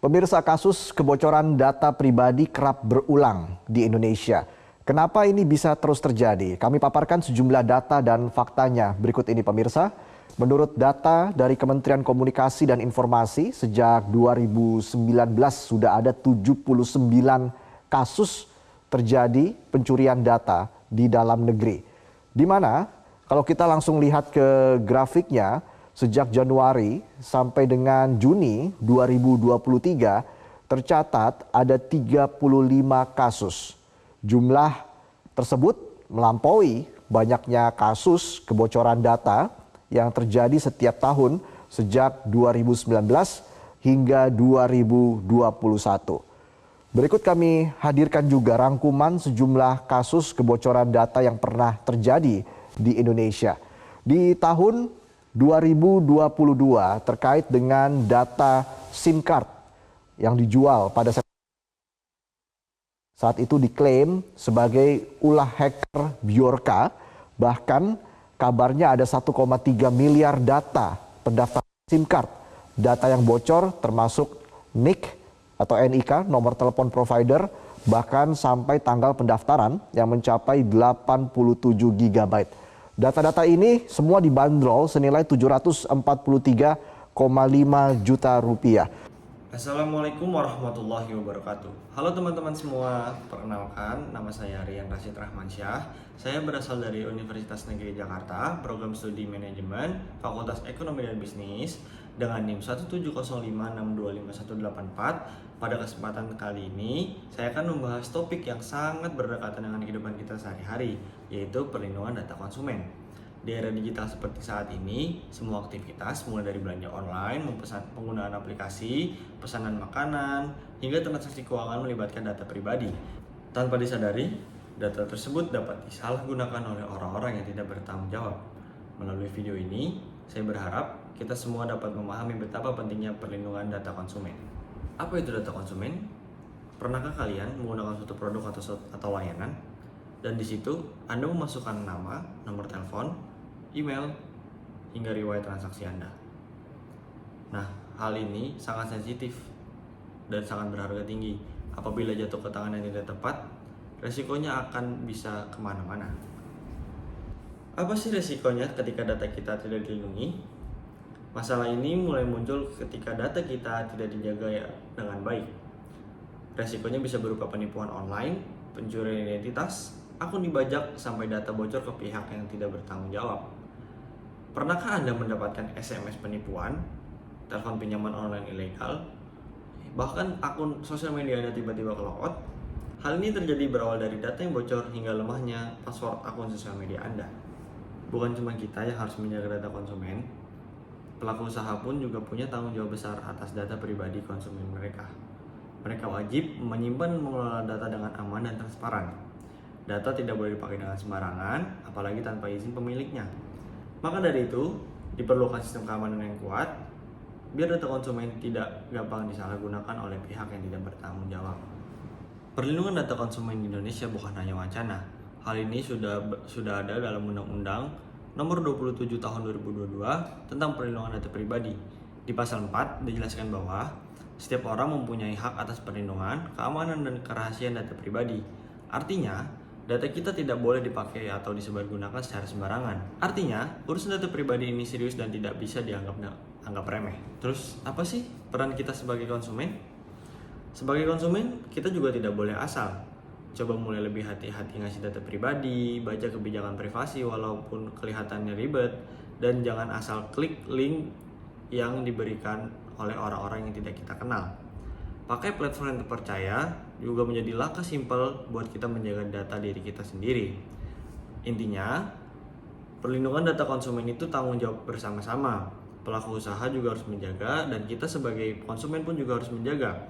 Pemirsa, kasus kebocoran data pribadi kerap berulang di Indonesia. Kenapa ini bisa terus terjadi? Kami paparkan sejumlah data dan faktanya berikut ini, pemirsa. Menurut data dari Kementerian Komunikasi dan Informasi, sejak 2019 sudah ada 79 kasus terjadi pencurian data di dalam negeri. Di mana kalau kita langsung lihat ke grafiknya, sejak Januari sampai dengan Juni 2023 tercatat ada 35 kasus. Jumlah tersebut melampaui banyaknya kasus kebocoran data yang terjadi setiap tahun sejak 2019 hingga 2021. Berikut kami hadirkan juga rangkuman sejumlah kasus kebocoran data yang pernah terjadi di Indonesia. Di tahun 2022 terkait dengan data SIM card yang dijual pada saat itu diklaim sebagai ulah hacker Bjorka. Bahkan kabarnya ada 1,3 miliar data pendaftaran SIM card. Data yang bocor termasuk NIK atau NIK, nomor telepon provider, bahkan sampai tanggal pendaftaran yang mencapai 87 GB. Data-data ini semua dibanderol senilai 743,5 juta rupiah. Assalamualaikum warahmatullahi wabarakatuh. Halo teman-teman semua, perkenalkan nama saya Rian Rashid Rahmansyah. Saya berasal dari Universitas Negeri Jakarta, program studi manajemen, Fakultas Ekonomi dan Bisnis dengan NIM 17056255184. Pada kesempatan kali ini, saya akan membahas topik yang sangat berdekatan dengan kehidupan kita sehari-hari, yaitu perlindungan data konsumen. Di era digital seperti saat ini, semua aktivitas mulai dari belanja online, penggunaan aplikasi, pesanan makanan, hingga transaksi keuangan melibatkan data pribadi. Tanpa disadari, data tersebut dapat disalahgunakan oleh orang-orang yang tidak bertanggung jawab. Melalui video ini, saya berharap kita semua dapat memahami betapa pentingnya perlindungan data konsumen. Apa itu data konsumen? Pernahkah kalian menggunakan suatu produk atau layanan, dan di situ Anda memasukkan nama, nomor telepon, email, hingga riwayat transaksi Anda? Nah, hal ini sangat sensitif dan sangat berharga tinggi. Apabila jatuh ke tangan yang tidak tepat, resikonya akan bisa kemana-mana. Apa sih resikonya ketika data kita tidak dilindungi? Masalah ini mulai muncul ketika data kita tidak dijaga dengan baik. Resikonya bisa berupa penipuan online, pencurian identitas, akun dibajak, sampai data bocor ke pihak yang tidak bertanggung jawab. Pernahkah Anda mendapatkan SMS penipuan, telepon pinjaman online ilegal, bahkan akun sosial media Anda tiba-tiba ke-logout? Hal ini terjadi berawal dari data yang bocor hingga lemahnya password akun sosial media Anda. Bukan cuma kita yang harus menjaga data konsumen, pelaku usaha pun juga punya tanggung jawab besar atas data pribadi konsumen mereka. Mereka wajib menyimpan dan mengelola data dengan aman dan transparan. Data tidak boleh dipakai dengan sembarangan, apalagi tanpa izin pemiliknya. Maka dari itu, diperlukan sistem keamanan yang kuat, biar data konsumen tidak gampang disalahgunakan oleh pihak yang tidak bertanggung jawab. Perlindungan data konsumen di Indonesia bukan hanya wacana. Hal ini sudah ada dalam Undang-Undang Nomor 27 Tahun 2022 tentang perlindungan data pribadi. Di pasal 4 dijelaskan bahwa setiap orang mempunyai hak atas perlindungan, keamanan, dan kerahasiaan data pribadi. Artinya, data kita tidak boleh dipakai atau disebargunakan secara sembarangan. Artinya, urusan data pribadi ini serius dan tidak bisa dianggap remeh. Terus, apa sih peran kita sebagai konsumen? Sebagai konsumen, kita juga tidak boleh asal. Coba mulai lebih hati-hati ngasih data pribadi, baca kebijakan privasi walaupun kelihatannya ribet, dan jangan asal klik link yang diberikan oleh orang-orang yang tidak kita kenal. Pakai platform yang terpercaya juga menjadi langkah simpel buat kita menjaga data diri kita sendiri. Intinya, perlindungan data konsumen itu tanggung jawab bersama-sama. Pelaku usaha juga harus menjaga, dan kita sebagai konsumen pun juga harus menjaga.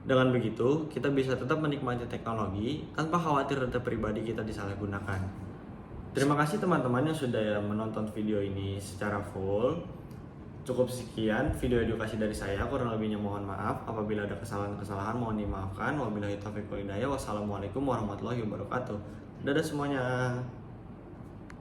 Dengan begitu, kita bisa tetap menikmati teknologi tanpa khawatir data pribadi kita disalahgunakan. Terima kasih teman-teman yang sudah menonton video ini secara full. Cukup sekian video edukasi dari saya, kurang lebihnya mohon maaf. Apabila ada kesalahan-kesalahan mohon dimaafkan. Wabillahi taufiq wal hidayah. Wassalamualaikum warahmatullahi wabarakatuh. Dadah semuanya.